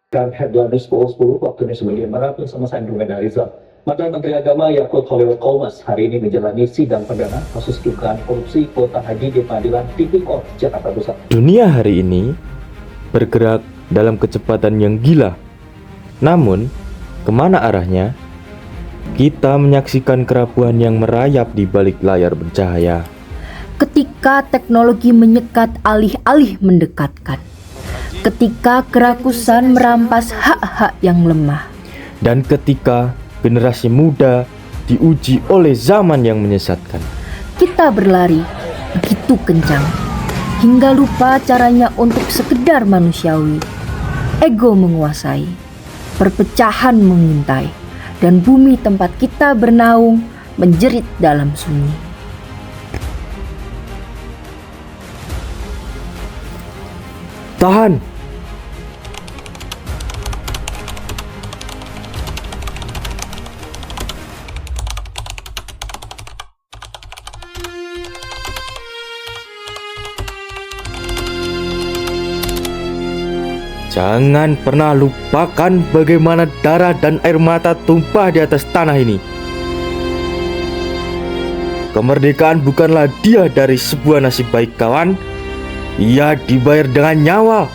Dan headline Pukul 10 waktu Indonesia bagian Barat bersama saya Andrew Rizal. Mantan Menteri Agama Yakut Khalil Qomas hari ini menjalani sidang perdana kasus dugaan korupsi kuota haji di Pengadilan Tipikor Jakarta Pusat. Dunia hari ini bergerak dalam kecepatan yang gila. Namun, kemana arahnya? Kita menyaksikan kerapuhan yang merayap di balik layar bercahaya. Ketika teknologi menyekat alih-alih mendekatkan. Ketika kerakusan merampas hak-hak yang lemah. Dan ketika generasi muda diuji oleh zaman yang menyesatkan. Kita berlari begitu kencang hingga lupa caranya untuk sekedar manusiawi. Ego menguasai, perpecahan mengintai, dan bumi tempat kita bernaung menjerit dalam sunyi. Tahan! Jangan pernah lupakan bagaimana darah dan air mata tumpah di atas tanah ini. Kemerdekaan bukanlah dia dari sebuah nasib baik kawan. Ia dibayar dengan nyawa,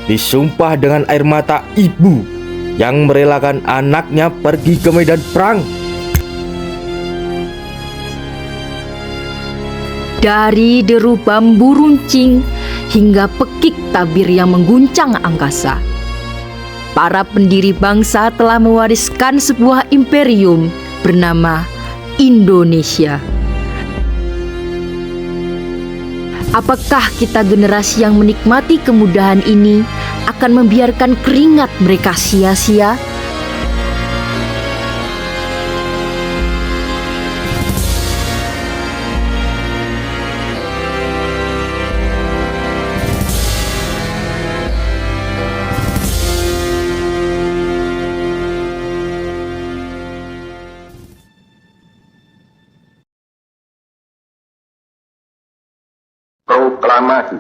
disumpah dengan air mata ibu yang merelakan anaknya pergi ke medan perang. Dari deru bambu runcing hingga pekik tabir yang mengguncang angkasa, para pendiri bangsa telah mewariskan sebuah imperium bernama Indonesia. Apakah kita generasi yang menikmati kemudahan ini akan membiarkan keringat mereka sia-sia? Proklamasi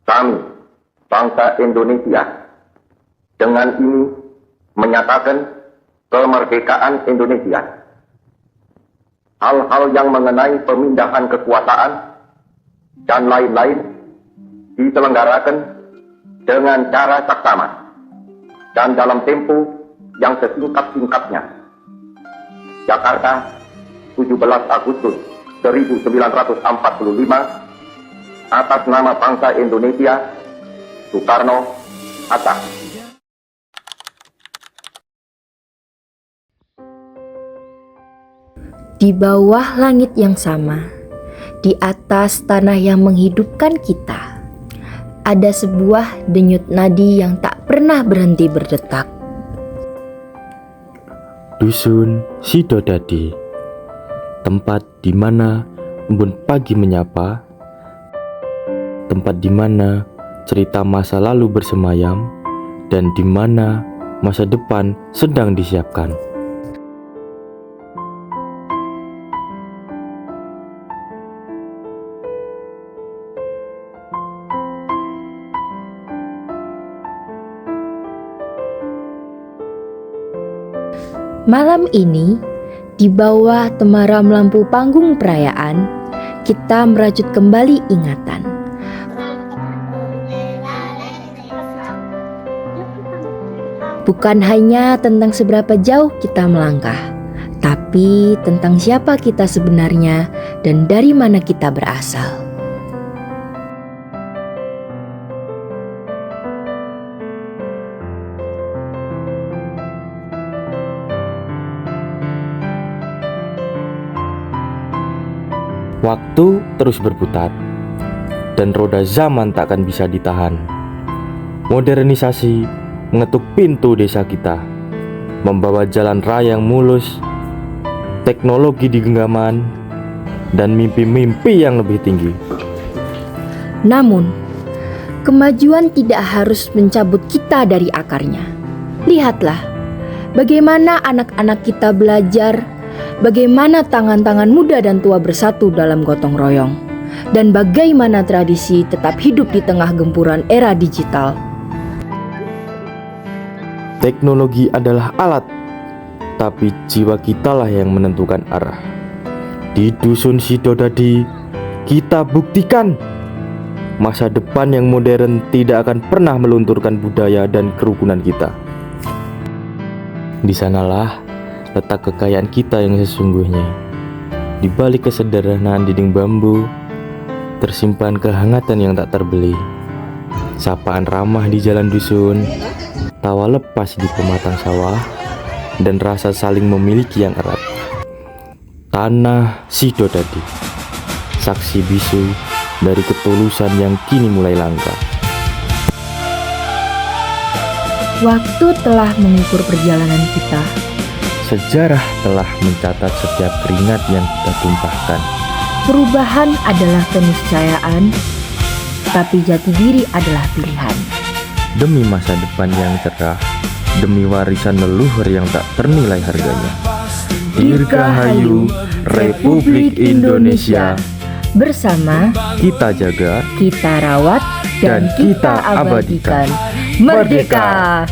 kami, bangsa Indonesia, dengan ini menyatakan kemerdekaan Indonesia. Hal-hal yang mengenai pemindahan kekuasaan dan lain-lain diselenggarakan dengan cara saksama dan dalam tempo yang sesingkat-singkatnya. Jakarta, 17 Agustus 1945, atas nama bangsa Indonesia, Soekarno, Hatta. Di bawah langit yang sama, di atas tanah yang menghidupkan kita, ada sebuah denyut nadi yang tak pernah berhenti berdetak. Dusun Sidodadi, tempat di mana embun pagi menyapa, tempat di mana cerita masa lalu bersemayam, dan di mana masa depan sedang disiapkan. Malam ini, di bawah temaram lampu panggung perayaan, kita merajut kembali ingatan. Bukan hanya tentang seberapa jauh kita melangkah, tapi tentang siapa kita sebenarnya dan dari mana kita berasal. Waktu terus berputar, dan roda zaman tak akan bisa ditahan. Modernisasi mengetuk pintu desa kita, membawa jalan raya yang mulus, teknologi di genggaman, dan mimpi-mimpi yang lebih tinggi. Namun, kemajuan tidak harus mencabut kita dari akarnya. Lihatlah, bagaimana anak-anak kita belajar, bagaimana tangan-tangan muda dan tua bersatu dalam gotong royong, dan bagaimana tradisi tetap hidup di tengah gempuran era digital. Teknologi adalah alat, tapi jiwa kitalah yang menentukan arah. Di Dusun Sidodadi, kita buktikan masa depan yang modern tidak akan pernah melunturkan budaya dan kerukunan kita. Di sanalah letak kekayaan kita yang sesungguhnya. Di balik kesederhanaan dinding bambu, tersimpan kehangatan yang tak terbeli. Sapaan ramah di jalan dusun, tawa lepas di pematang sawah, dan rasa saling memiliki yang erat. Tanah Sidodadi, saksi bisu dari ketulusan yang kini mulai langka. Waktu telah mengukur perjalanan kita. Sejarah telah mencatat setiap keringat yang kita tumpahkan. Perubahan adalah keniscayaan, tapi jati diri adalah pilihan. Demi masa depan yang cerah, demi warisan leluhur yang tak ternilai harganya. Dirgahayu Republik Indonesia. Bersama Kita jaga kita rawat dan kita abadikan. Merdeka!